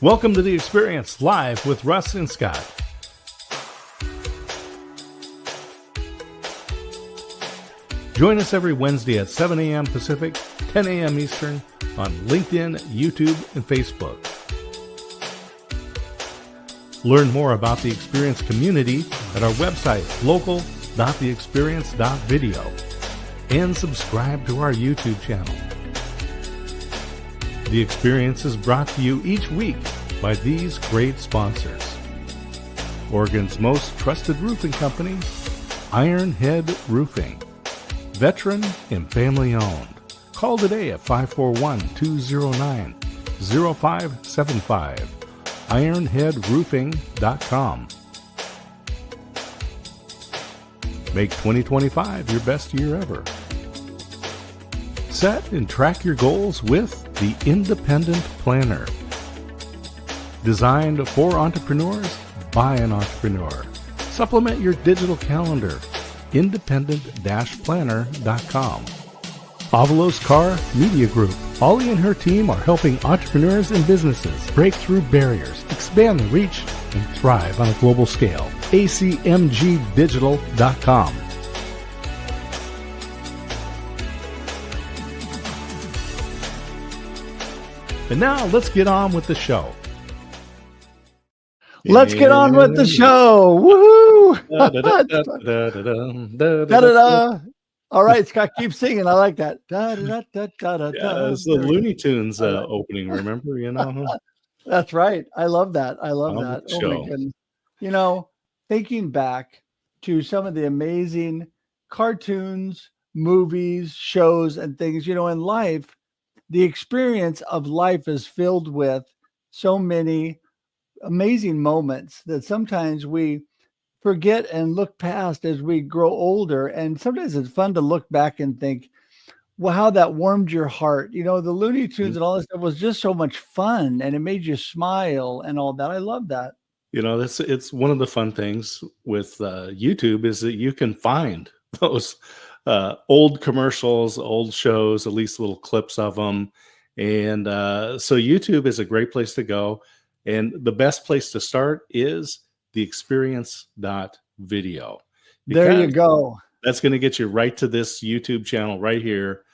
Welcome to The Experience, live with Russ and Scott. Join us every Wednesday at 7 a.m. Pacific, 10 a.m. Eastern on LinkedIn, YouTube, and Facebook. Learn more about the Experience community at our website, local.theexperience.video, and subscribe to our YouTube channel. The Experience is brought to you each week by these great sponsors. Oregon's most trusted roofing company, Ironhead Roofing. Veteran and family owned. Call today at 541-209-0575. ironheadroofing.com. Make 2025 your best year ever. Set and track your goals with the Independent Planner. Designed for entrepreneurs by an entrepreneur. Supplement your digital calendar. Independent-planner.com. Avalos Car Media Group. Ollie and her team are helping entrepreneurs and businesses break through barriers, expand their reach, and thrive on a global scale. acmgdigital.com. And now let's get on with the show. Let's get on with the show. Woohoo! All right, Scott, keep singing. I like that. It's the Looney Tunes opening, remember? You know? That's right. I love that. I love that. Oh my goodness. You know, thinking back to some of the amazing cartoons, movies, shows, and things, you know, in life, the experience of life is filled with so many amazing moments that sometimes we forget and look past as we grow older. And sometimes it's fun to look back and think, well, how that warmed your heart. You know, the Looney Tunes and all this stuff was just so much fun, and it made you smile and all that. I love that. You know, it's one of the fun things with YouTube is that you can find those old commercials, old shows, at least little clips of them. And so YouTube is a great place to go. And the best place to start is theexperience.video. There you go. That's going to get you right to this YouTube channel right here.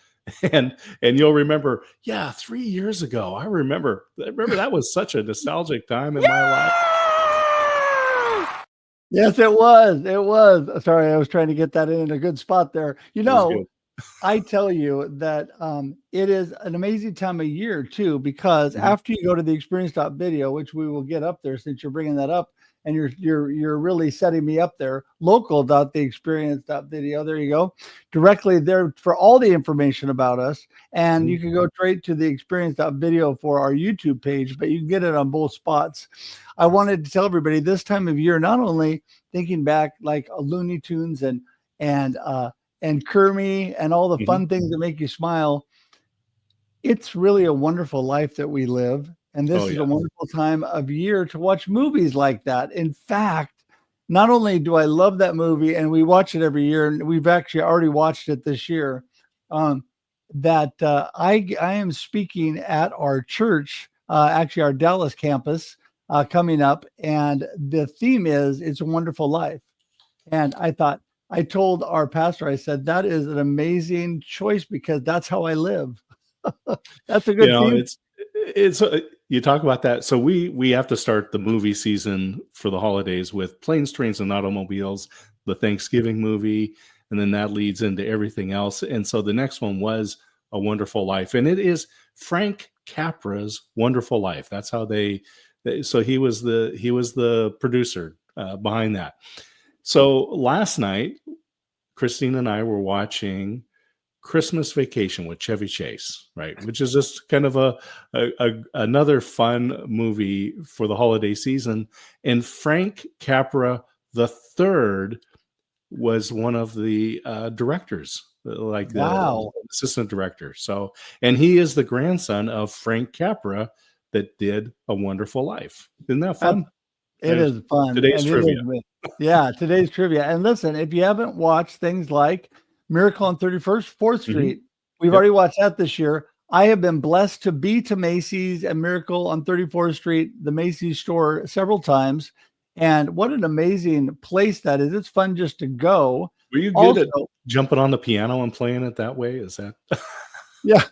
And you'll remember, 3 years ago, I remember that was such a nostalgic time in my life. Yes, it was. It was. Sorry, I was trying to get that in a good spot there. You know, I tell you that it is an amazing time of year too, because after you go to the experience.video, which we will get up there since you're bringing that up, and you're really setting me up there, local.theexperience.video. There you go. Directly there for all the information about us. And you can go straight to the experience.video for our YouTube page, but you can get it on both spots. I wanted to tell everybody this time of year, not only thinking back like Looney Tunes and Kermie and all the fun things that make you smile. It's really a wonderful life that we live. And this is a wonderful time of year to watch movies like that. In fact, not only do I love that movie, and we watch it every year, and we've actually already watched it this year, I am speaking at our church, actually our Dallas campus, coming up. And the theme is It's a Wonderful Life. And I told our pastor, I said, that is an amazing choice because that's how I live. That's a good theme. It's you talk about that. So we have to start the movie season for the holidays with Planes, Trains, and Automobiles, the Thanksgiving movie, and then that leads into everything else. And so the next one was A Wonderful Life, and it is Frank Capra's Wonderful Life. That's how so he was the producer behind that. So last night, Christine and I were watching Christmas Vacation with Chevy Chase, right? Which is just kind of another fun movie for the holiday season. And Frank Capra III was one of the directors, like the assistant director. So, and he is the grandson of Frank Capra that did A Wonderful Life. Isn't that fun? It is fun. Today's trivia. Today's trivia. And listen, if you haven't watched things like Miracle on 4th Street, we've already watched that this year. I have been blessed to be to Macy's and Miracle on 34th Street, the Macy's store, several times. And what an amazing place that is. It's fun just to go. Were you good at jumping on the piano and playing it that way? Is that? Yeah.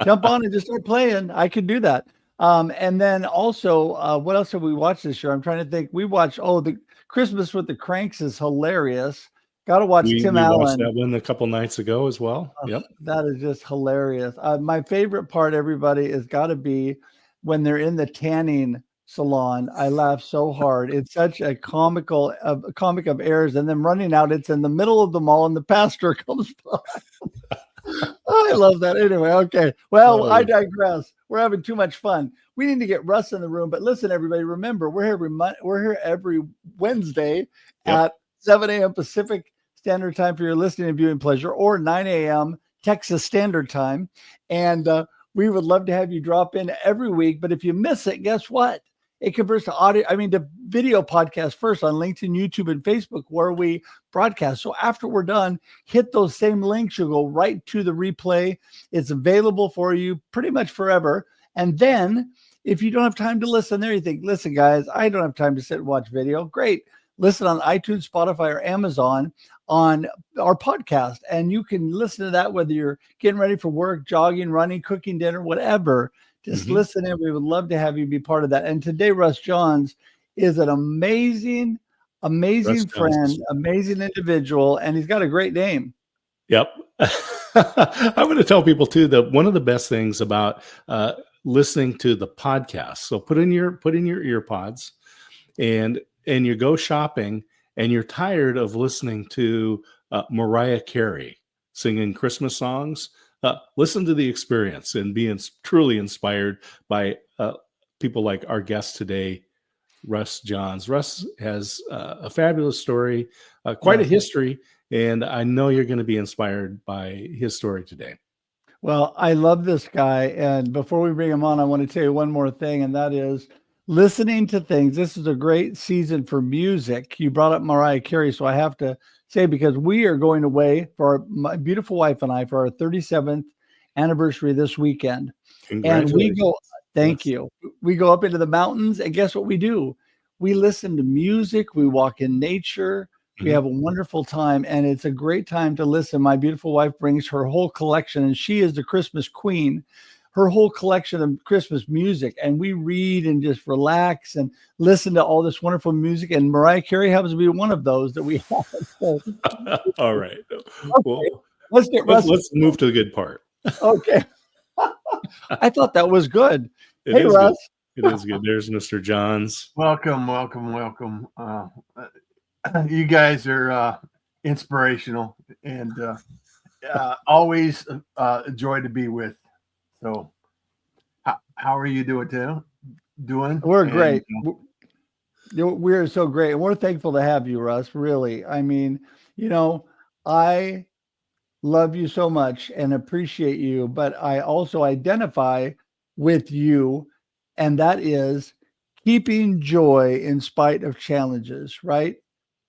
Jump on and just start playing. I could do that. And then also, what else have we watched this year? I'm trying to think. We watched, the Christmas with the Cranks is hilarious. Got to watch Tim Allen. We watched that one a couple nights ago as well. Yep. That is just hilarious. My favorite part, everybody, is got to be when they're in the tanning salon. I laugh so hard. It's such a comic of errors, and then running out. It's in the middle of the mall, and the pastor comes by. I love that. Anyway, okay. Well, I digress. We're having too much fun. We need to get Russ in the room. But listen, everybody, remember, we're here every Wednesday at 7 a.m. Pacific Standard Time for your listening and viewing pleasure, or 9 a.m. Texas Standard Time. And we would love to have you drop in every week. But if you miss it, guess what? It converts to video podcast first on LinkedIn, YouTube, and Facebook, where we broadcast. So after we're done, hit those same links. You'll go right to the replay. It's available for you pretty much forever. And then if you don't have time to listen there, you think, listen, guys, I don't have time to sit and watch video. Great. Listen on iTunes, Spotify, or Amazon on our podcast. And you can listen to that whether you're getting ready for work, jogging, running, cooking dinner, whatever. Just listen in. We would love to have you be part of that. And today, Russ Johns is an amazing friend, amazing individual, and he's got a great name. Yep. I'm going to tell people too that one of the best things about listening to the podcast. So put in your ear pods, and you go shopping, and you're tired of listening to Mariah Carey singing Christmas songs. Listen to the experience and be truly inspired by people like our guest today, Russ Johns. Russ has a fabulous story, quite a history, and I know you're going to be inspired by his story today. Well, I love this guy. And before we bring him on, I want to tell you one more thing, and that is listening to things. This is a great season for music. You brought up Mariah Carey, so I have to say, because we are going away for my beautiful wife and I for our 37th anniversary this weekend. And we go, thank you. We go up into the mountains, and guess what we do? We listen to music. We walk in nature. We have a wonderful time, and it's a great time to listen. My beautiful wife brings her whole collection, and she is the Christmas queen, her whole collection of Christmas music. And we read and just relax and listen to all this wonderful music. And Mariah Carey happens to be one of those that we have. So, all right. Okay. Well, let's move to the good part. Okay. I thought that was good. Hey, Russ. Good. It is good. There's Mr. Johns. Welcome. You guys are inspirational, and always a joy to be with. So how are you doing? We're great. We're so great. And we're thankful to have you, Russ. Really. I mean, I love you so much and appreciate you, but I also identify with you, and that is keeping joy in spite of challenges, right?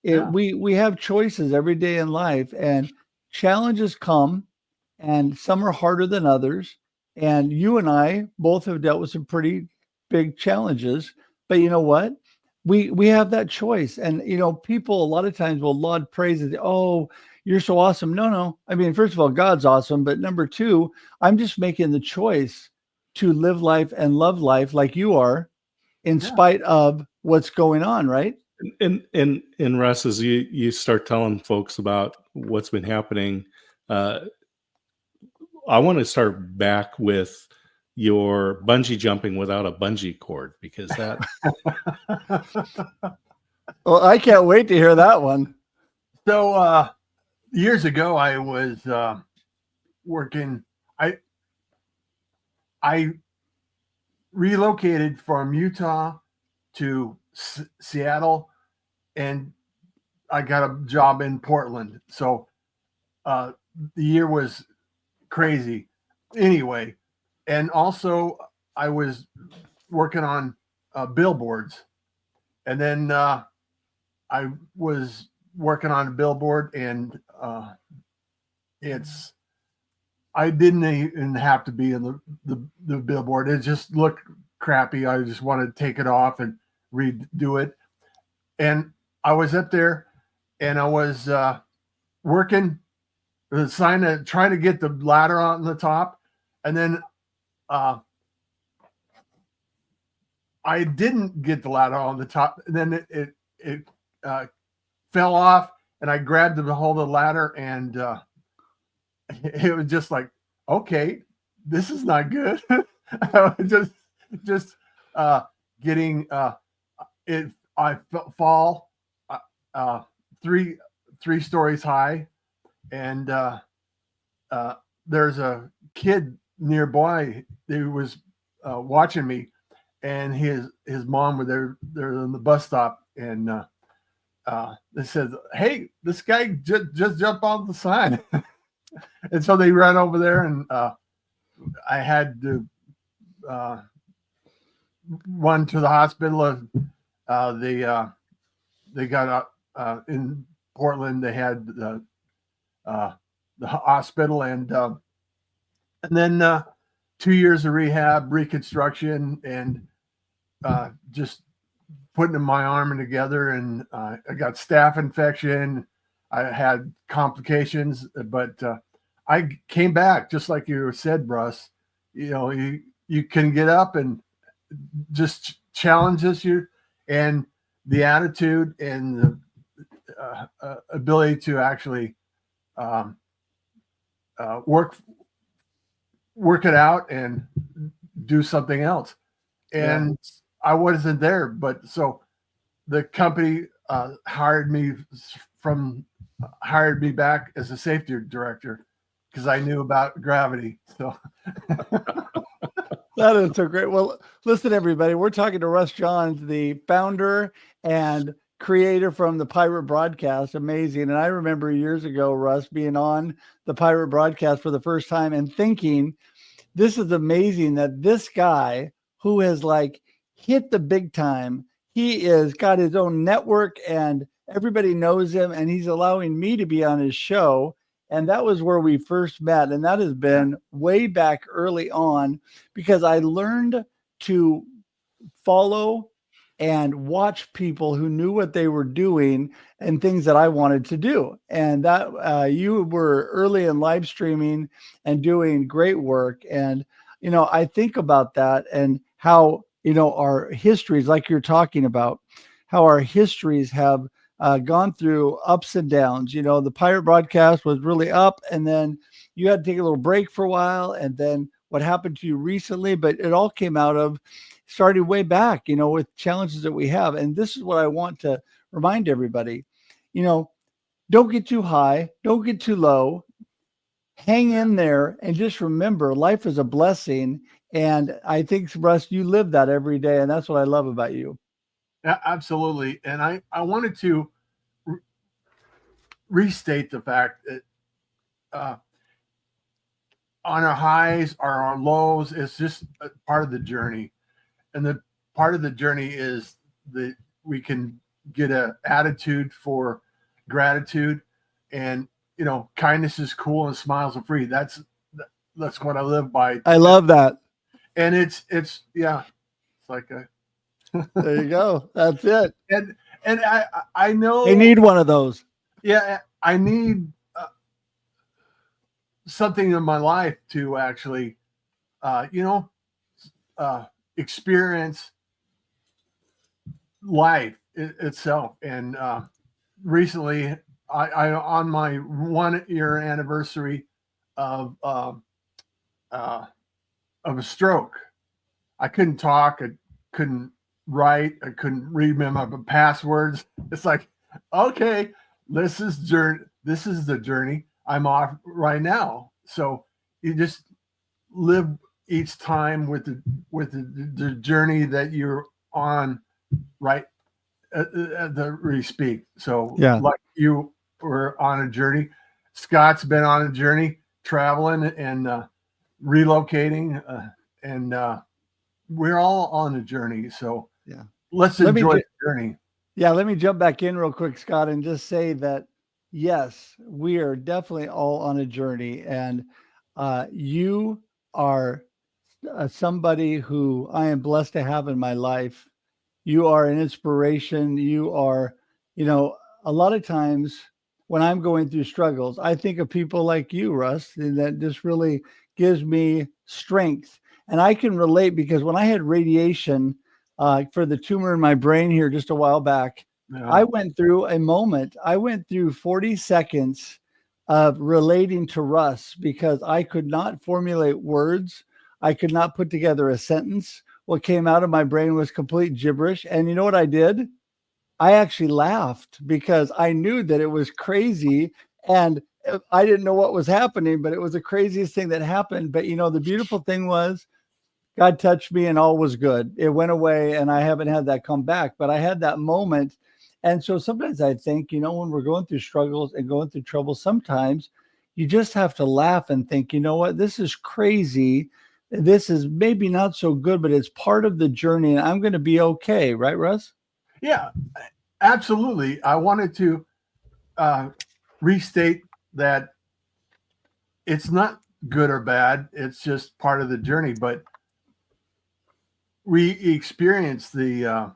We have choices every day in life, and challenges come, and some are harder than others. And you and I both have dealt with some pretty big challenges, but you know what? We have that choice. And, people a lot of times will laud praises. Oh, you're so awesome. No. I mean, first of all, God's awesome. But number two, I'm just making the choice to live life and love life like you are in spite of what's going on. Right. And Russ, as you start telling folks about what's been happening, I want to start back with your bungee jumping without a bungee cord, because that. Well, I can't wait to hear that one. So years ago, I was working. I relocated from Utah to Seattle, and I got a job in Portland. So the year was crazy anyway. And also I was working on billboards, and then I was working on a billboard, and I didn't even have to be in the billboard. It just looked crappy. I just wanted to take it off and redo it. And I was up there and I was working the sign, trying to get the ladder on the top. And then I didn't get the ladder on the top. And then it fell off, and I grabbed the hold of the ladder, and it was just like, okay, this is not good. just getting it. I fall 3 stories high, and there's a kid nearby who was watching me, and his mom were there on the bus stop, and they said, "Hey, this guy just jumped off the sign." And so they ran over there, and I had to run to the hospital. They got in Portland. They had the hospital, and then 2 years of rehab, reconstruction, and just putting my arm together. And I got staph infection. I had complications, but I came back, just like you said, Russ. You know, you can get up and just challenges you, and the attitude and the ability to actually work it out and do something else. And I wasn't there, but so the company hired me back as a safety director because I knew about gravity. So that is so great. Well, listen, everybody, we're talking to Russ Johns, the founder and creator from the Pirate Broadcast. Amazing. And I remember years ago, Russ, being on the Pirate Broadcast for the first time and thinking, this is amazing that this guy who has like hit the big time, he is got his own network and everybody knows him, and he's allowing me to be on his show. And that was where we first met. And that has been way back early on, because I learned to follow and watch people who knew what they were doing and things that I wanted to do. And that you were early in live streaming and doing great work. And, you know, I think about that and how, you know, our histories, like you're talking about, how our histories have gone through ups and downs. You know, the Pirate Broadcast was really up, and then you had to take a little break for a while, and then what happened to you recently, but it all came out of starting way back, you know, with challenges that we have. And this is what I want to remind everybody, you know, don't get too high, don't get too low, hang in there, and just remember life is a blessing. And I think, Russ, you live that every day, and that's what I love about you. Absolutely. And I wanted to restate the fact that on our highs or our lows, it's just a part of the journey. And the part of the journey is that we can get an attitude for gratitude, and, you know, kindness is cool and smiles are free. That's what I live by. I love that. And it's like a, there you go. That's it. And I know they need one of those. Yeah, I need something in my life to actually, experience life itself. And recently, I on my 1-year anniversary of a stroke, I couldn't talk. I couldn't write. I couldn't remember my passwords. It's like, okay, this is the journey I'm off right now. So you just live each time with the journey that you're on, right? We speak. So yeah, like you were on a journey. Scott's been on a journey, traveling and relocating, and we're all on a journey. So yeah, let's enjoy the journey. Yeah, let me jump back in real quick, Scott, and just say that yes, we are definitely all on a journey. And You are somebody who I am blessed to have in my life. You are an inspiration. You are, a lot of times when I'm going through struggles, I think of people like you, Russ, and that just really gives me strength. And I can relate because when I had radiation for the tumor in my brain here just a while back, I went through a moment. I went through 40 seconds of relating to Russ because I could not formulate words. I could not put together a sentence. What came out of my brain was complete gibberish. And you know what I did? I actually laughed because I knew that it was crazy and I didn't know what was happening, but it was the craziest thing that happened. But the beautiful thing was God touched me and all was good. It went away and I haven't had that come back, but I had that moment. And so sometimes I think, when we're going through struggles and going through trouble, sometimes you just have to laugh and think, you know what, this is crazy. This is maybe not so good, but it's part of the journey and I'm going to be okay. Right, Russ? Yeah, absolutely. I wanted to restate that it's not good or bad. It's just part of the journey. But we experience the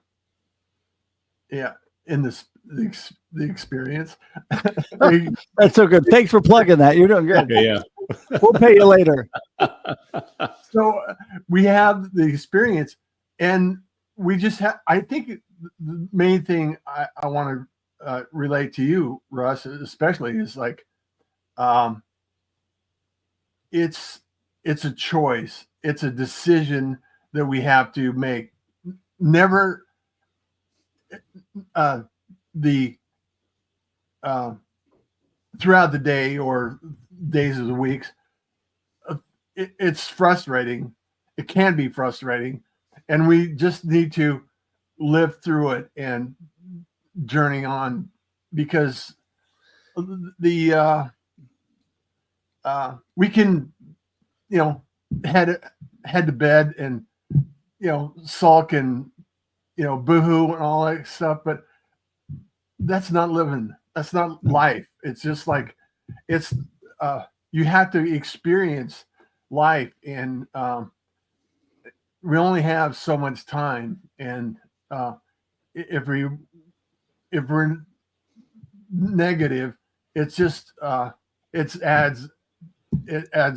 experience. That's so good. Thanks for plugging that. You're doing good. Yeah. We'll pay you later. So we have the experience, and we just have. I think the main thing I want to relate to you, Russ, especially is like, it's a choice. It's a decision that we have to make. Never throughout the day or days of the weeks, it's frustrating. It can be frustrating, and we just need to live through it and journey on, because the we can head to bed and sulk and boohoo and all that stuff, but that's not living. That's not life. It's just like you have to experience life, and we only have so much time, and if we're negative, it's just it adds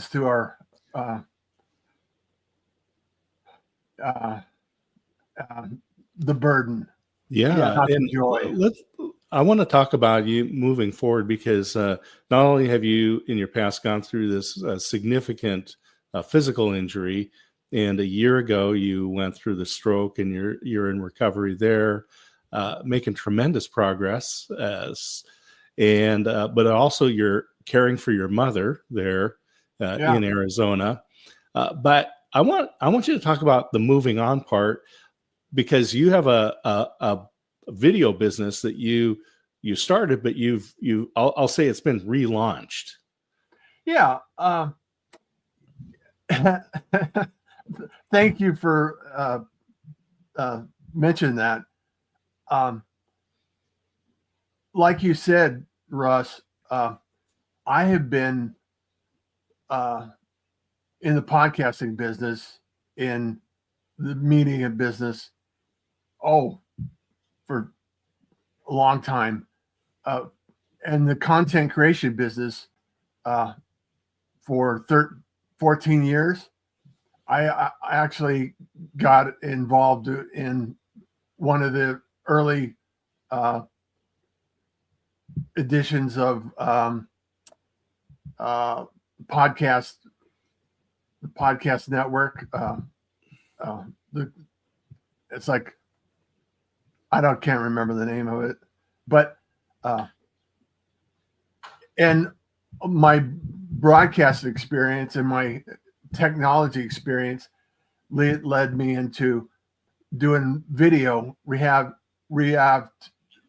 to our the burden. Yeah, and joy. I want to talk about you moving forward, because not only have you in your past gone through this significant physical injury, and a year ago you went through the stroke, and you're in recovery there, making tremendous progress, but also you're caring for your mother there in Arizona. But I want you to talk about the moving on part, because you have a video business that you started, but I'll say it's been relaunched. Yeah. Thank you for mentioning that. Like you said, Russ, I have been in the podcasting business, in the media business, for a long time, and the content creation business for 14 years. I actually got involved in one of the early editions of the podcast network. It's like, can't remember the name of it, but and my broadcast experience and my technology experience led me into doing video.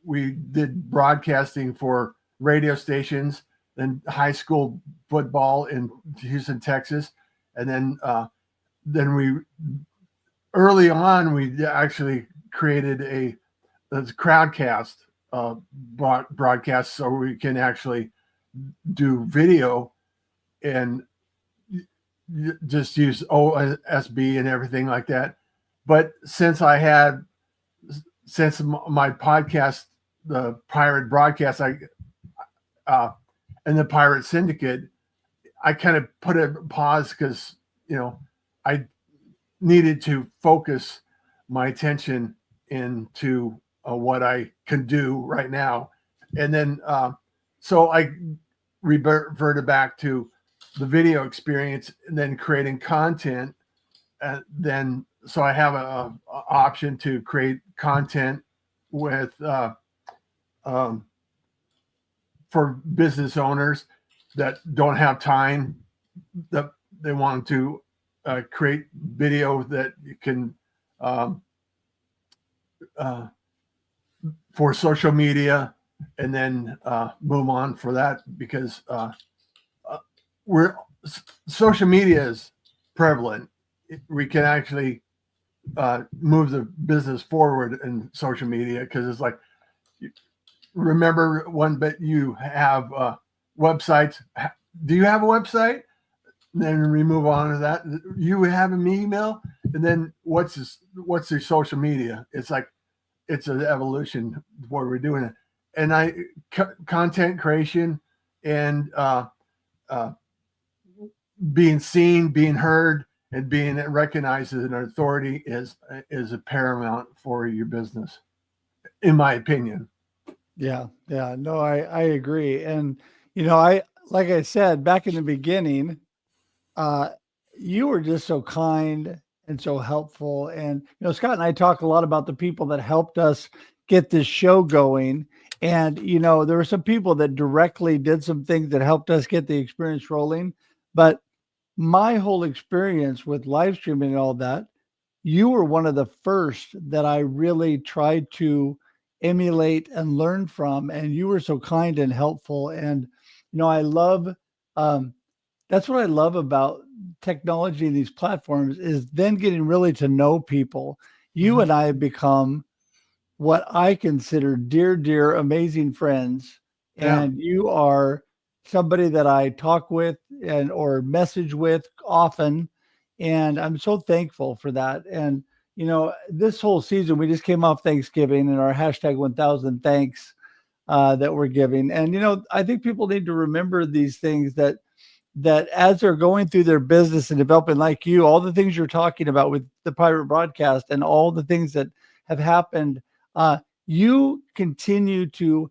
We did broadcasting for radio stations, then high school football in Houston, Texas, and then we early on we actually created a crowdcast broadcast, so we can actually do video and just use OSB and everything like that. But since my podcast, the Pirate Broadcast, and the Pirate Syndicate, I kind of put a pause because, I needed to focus my attention into what I can do right now. And then, so I reverted back to the video experience and then creating content. And then, so I have a option to create content with, for business owners that don't have time, that they want to create video that you can for social media, and then move on for that, because social media is prevalent. We can actually move the business forward in social media, because it's like, remember one bit, you have websites. Do you have a website? Then we move on to that. You have an email, and then what's your social media? It's like, it's an evolution of what we're doing. And content creation and being seen, being heard, and being recognized as an authority is a paramount for your business, in my opinion. Yeah. No, I agree. And, like I said, back in the beginning, you were just so kind and so helpful. And, Scott and I talk a lot about the people that helped us get this show going. And, there were some people that directly did some things that helped us get the experience rolling. But my whole experience with live streaming and all that, you were one of the first that I really tried to emulate and learn from. And you were so kind and helpful. And, I love, that's what I love about technology and these platforms, is then getting really to know people. You and I have become what I consider dear, amazing friends. Yeah. And you are somebody that I talk with or message with often. And I'm so thankful for that. And, this whole season, we just came off Thanksgiving and our hashtag 1000 thanks that we're giving. And, I think people need to remember these things, that as they're going through their business and developing, like you, all the things you're talking about with the Pirate Broadcast and all the things that have happened, you continue to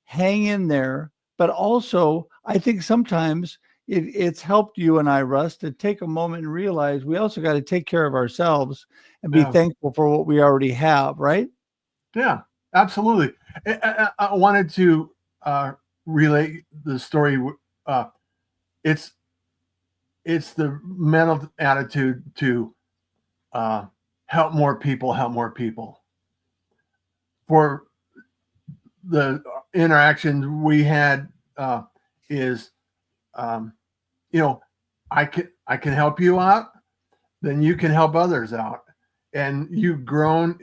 hang in there. But also, I think sometimes it's helped you and I, Russ, to take a moment and realize we also got to take care of ourselves and be thankful for what we already have, right? Yeah, absolutely. I wanted to relate the story. It's the mental attitude to help more people. For the interaction we had is, I can help you out, then you can help others out, and you've grown.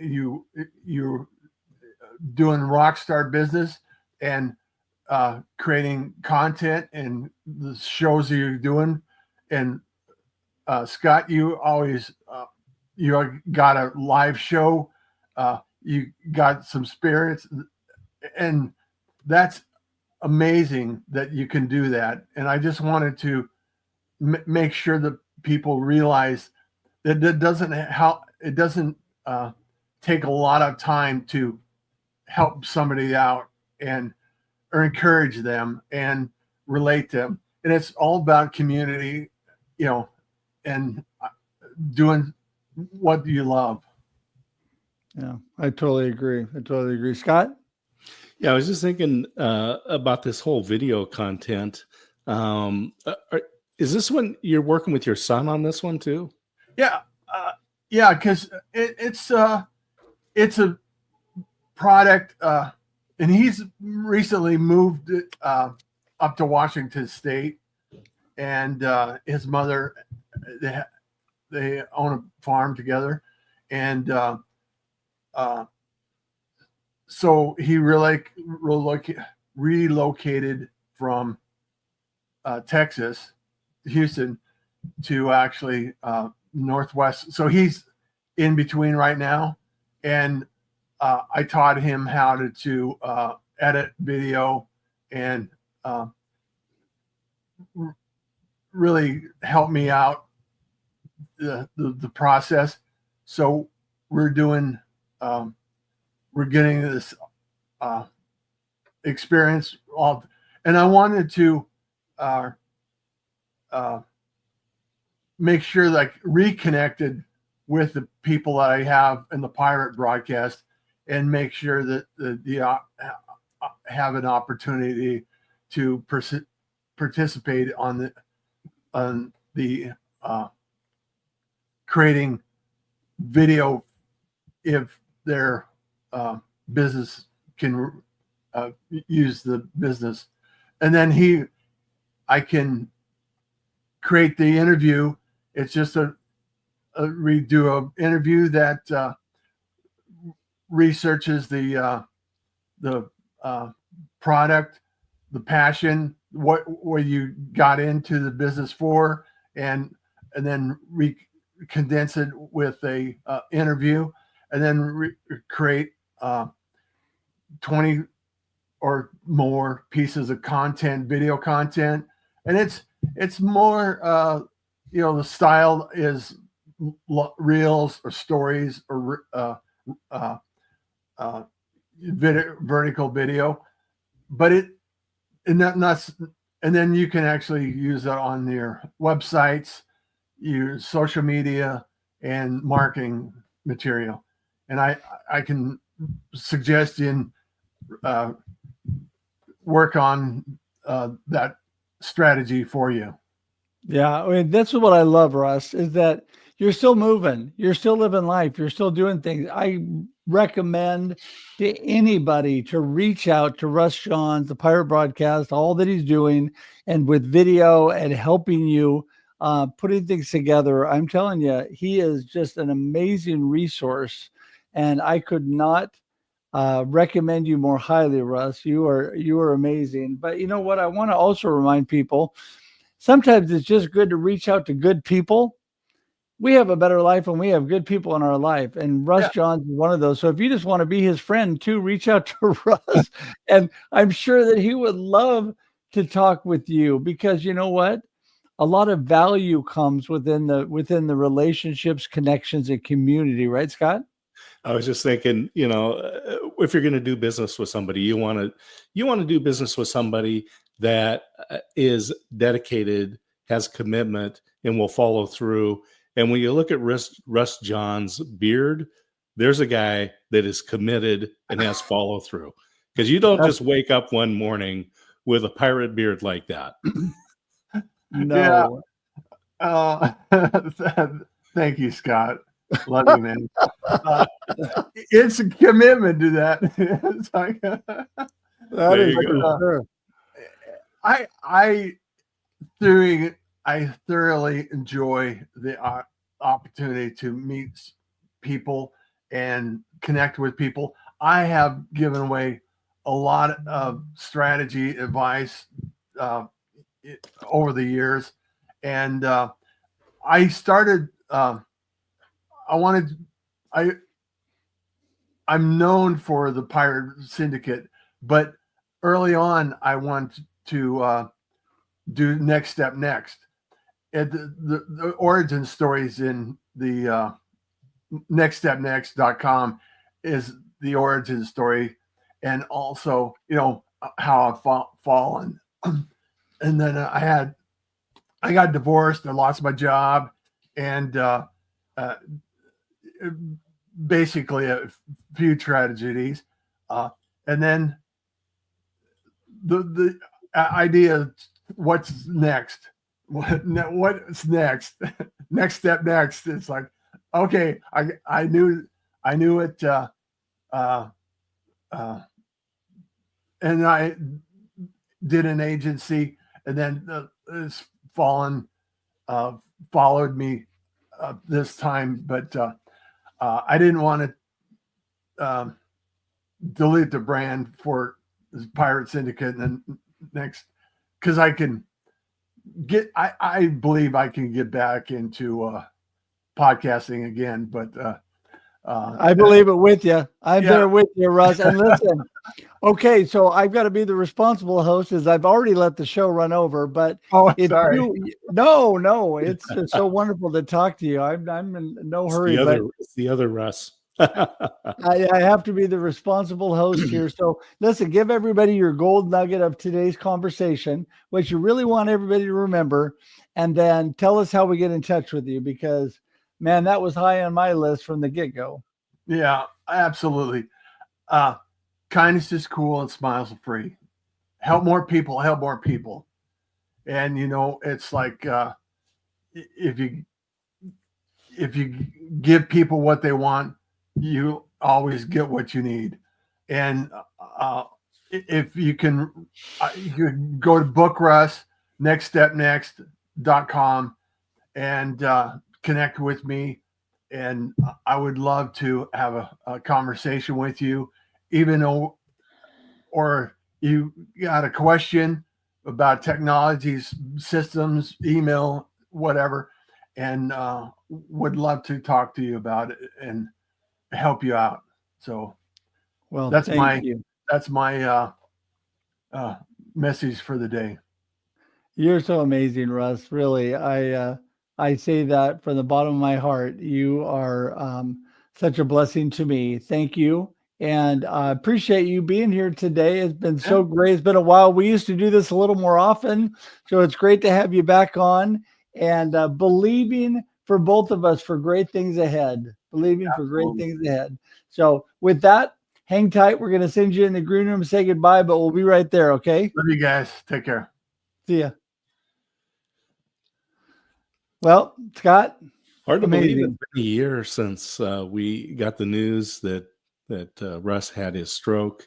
You're doing rock star business and creating content and the shows that you're doing. And Scott, you always you got a live show. You got some spirits, and that's amazing that you can do that. And I just wanted to make sure that people realize that it doesn't take a lot of time to help somebody out or encourage them and relate them. And it's all about community, and doing what you love. Yeah, I totally agree. Scott? Yeah, I was just thinking about this whole video content. Is this one you're working with your son on this one too? Yeah. Because it's a product, and he's recently moved up to Washington State, and his mother, they own a farm together, and so he relocated from Texas, Houston, to actually Northwest. So he's in between right now, and I taught him how to edit video and really help me out the process. So we're doing we're getting this experience all, and I wanted to make sure that I reconnected with the people that I have in the pirate broadcast, and make sure that the have an opportunity to participate on the creating video if their business can use the business. And then I can create the interview. It's just redo an interview that researches the product, the passion, what you got into the business for, and then condense it with a interview, and then create 20 or more pieces of content, video content. And it's more the style is reels or stories or vertical video, but and then you can actually use that on your websites, your social media, and marketing material. And I can suggest work on that strategy for you. Yeah, I mean, that's what I love, Russ, is that you're still moving, you're still living life, you're still doing things. I recommend to anybody to reach out to Russ Johns, the Pirate Broadcast, all that he's doing, and with video and helping you putting things together. I'm telling you, he is just an amazing resource, and I could not recommend you more highly, Russ. You are amazing. But you know what? I want to also remind people, sometimes it's just good to reach out to good people. We have a better life when we have good people in our life. And Russ Johns is one of those. So if you just want to be his friend too, reach out to Russ. And I'm sure that he would love to talk with you, because you know what? A lot of value comes within the relationships, connections, and community, right, Scott? I was just thinking, if you're going to do business with somebody, you want to do business with somebody that is dedicated, has commitment, and will follow through. And when you look at Russ Johns' beard, there's a guy that is committed and has follow through, because you don't just wake up one morning with a pirate beard like that. No. Yeah. Thank you, Scott. Love you, man. It's a commitment to that. It's like, that is sure. I thoroughly enjoy the opportunity to meet people and connect with people. I have given away a lot of strategy advice over the years, and I started. I'm known for the Pirate Syndicate, but early on I wanted to do Nextstepnext. And the origin stories in the Nextstepnext.com is the origin story, and also how I've fallen. And then I got divorced, I lost my job, and basically a few tragedies, and then the idea, what's next? What's next? Next step next. It's like, okay, I knew it, and I did an agency, and then it's followed me this time, but I didn't want to delete the brand for Pirate Syndicate and then next, because I can I believe I can get back into podcasting again, but I believe it with you. I'm Yeah. there with you, Russ. And listen, okay, so I've got to be the responsible host, as I've already let the show run over. But sorry. No, it's just so wonderful to talk to you. I'm in no hurry. It's the other Russ. I have to be the responsible host here. So listen, give everybody your gold nugget of today's conversation, what you really want everybody to remember, and then tell us how we get in touch with you, because man, that was high on my list from the get-go. Yeah, absolutely. Kindness is cool and smiles are free. Help more people, help more people. And it's like if you give people what they want, you always get what you need. And if you can go to book Russ, Nextstepnext.com, and connect with me. And I would love to have a conversation with you, or you got a question about technologies, systems, email, whatever, and would love to talk to you about it and help you out. So, well, that's my message for the day. You're so amazing, Russ. Really, I say that from the bottom of my heart. You are such a blessing to me. Thank you. And I appreciate you being here today. It's been so great. It's been a while. We used to do this a little more often. So it's great to have you back on, and believing for both of us for great things ahead. Believing for great things ahead. So with that, hang tight. We're going to send you in the green room, say goodbye, but we'll be right there. Okay. Love you guys. Take care. See ya. Well, Scott, hard to believe it's been a year since we got the news that Russ had his stroke.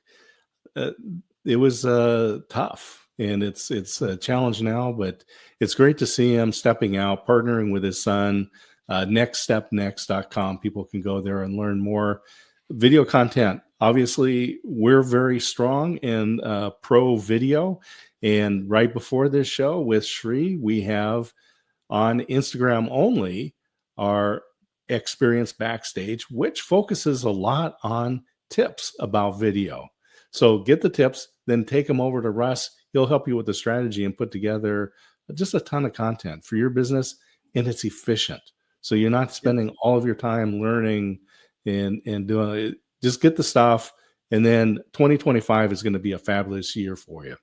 It was tough, and it's a challenge now, but it's great to see him stepping out, partnering with his son. Nextstepnext.com. People can go there and learn more video content. Obviously, we're very strong in pro video, and right before this show with Shri, we have on Instagram only our Experience Backstage, which focuses a lot on tips about video. So get the tips, then take them over to Russ. He'll help you with the strategy and put together just a ton of content for your business, and it's efficient. So you're not spending all of your time learning and doing it. Just get the stuff, and then 2025 is going to be a fabulous year for you.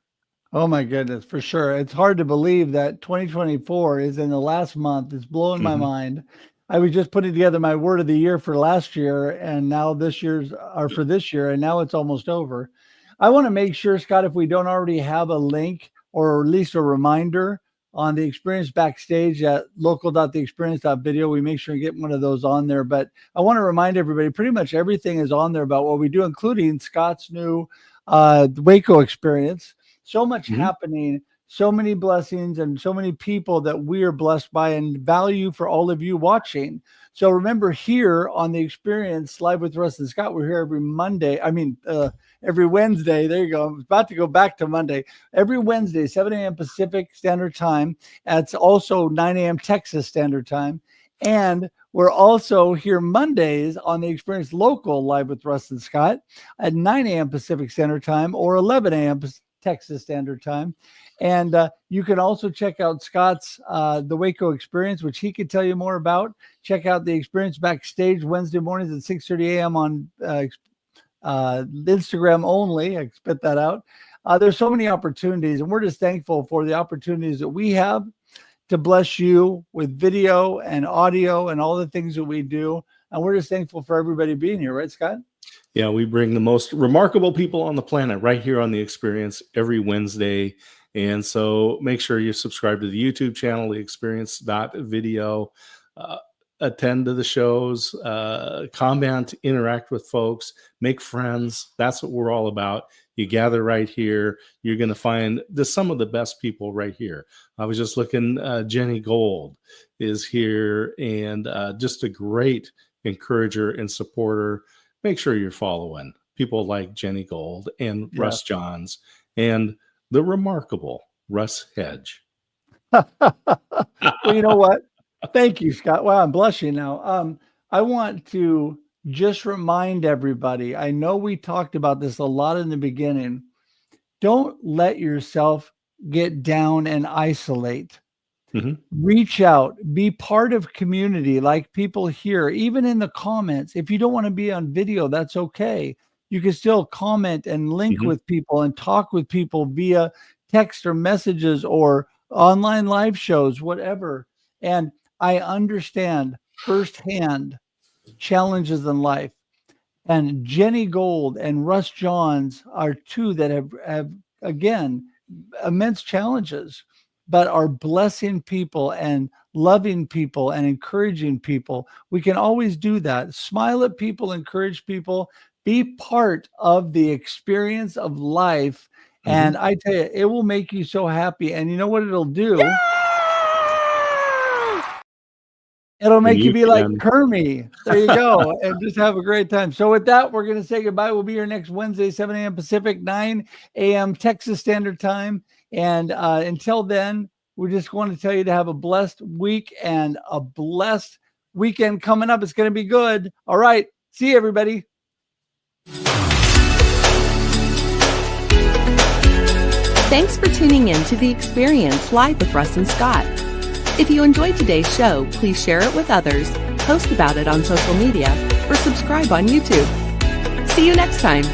Oh my goodness, for sure. It's hard to believe that 2024 is in the last month. It's blowing my mind. I was just putting together my word of the year for last year, and now for this year, and now it's almost over. I want to make sure, Scott, if we don't already have a link or at least a reminder on the Experience Backstage at local.theexperience.video, we make sure and get one of those on there. But I want to remind everybody, pretty much everything is on there about what we do, including Scott's new Waco experience. So much happening, so many blessings, and so many people that we are blessed by, and value for all of you watching. So remember, here on the Experience Live with Russ and Scott, we're here every Wednesday. There you go. I'm about to go back to Monday. Every Wednesday, 7 a.m. Pacific Standard Time. That's also 9 a.m. Texas Standard Time. And we're also here Mondays on the Experience Local Live with Russ and Scott at 9 a.m. Pacific Standard Time or 11 a.m. Texas Standard Time. And you can also check out Scott's the Waco Experience, which he could tell you more about. Check out the Experience Backstage Wednesday mornings at 6:30 a.m. on Instagram only. I spit that out. There's so many opportunities, and we're just thankful for the opportunities that we have to bless you with video and audio and all the things that we do. And we're just thankful for everybody being here, right, Scott? Yeah, we bring the most remarkable people on the planet right here on the Experience every Wednesday. And so make sure you subscribe to the YouTube channel, the Experience.video, attend to the shows, comment, interact with folks, make friends. That's what we're all about. You gather right here. You're going to find some of the best people right here. I was just looking, Jenny Gold is here, and just a great encourager and supporter. Make sure you're following people like Jenny Gold and Russ Johns and the remarkable Russ Hedge. Well, you know what? Thank you, Scott. Wow, I'm blushing now. I want to just remind everybody, I know we talked about this a lot in the beginning. Don't let yourself get down and isolate. Reach out, be part of community like people here, even in the comments. If you don't want to be on video, that's okay. You can still comment and link with people and talk with people via text or messages or online live shows, whatever. And I understand firsthand challenges in life. And Jenny Gold and Russ Johns are two that have again, immense challenges, but are blessing people and loving people and encouraging people. We can always do that. Smile at people, encourage people, be part of the experience of life. And I tell you, it will make you so happy. And you know what it'll do? Yeah! It'll make you be like Kermie. There you go. And just have a great time. So with that, we're going to say goodbye. We'll be here next Wednesday, 7 a.m. Pacific, 9 a.m. Texas Standard Time. And until then, we just want to tell you to have a blessed week and a blessed weekend coming up. It's going to be good. All right. See you, everybody. Thanks for tuning in to The Experience live with Russ and Scott. If you enjoyed today's show, please share it with others, post about it on social media, or subscribe on YouTube. See you next time.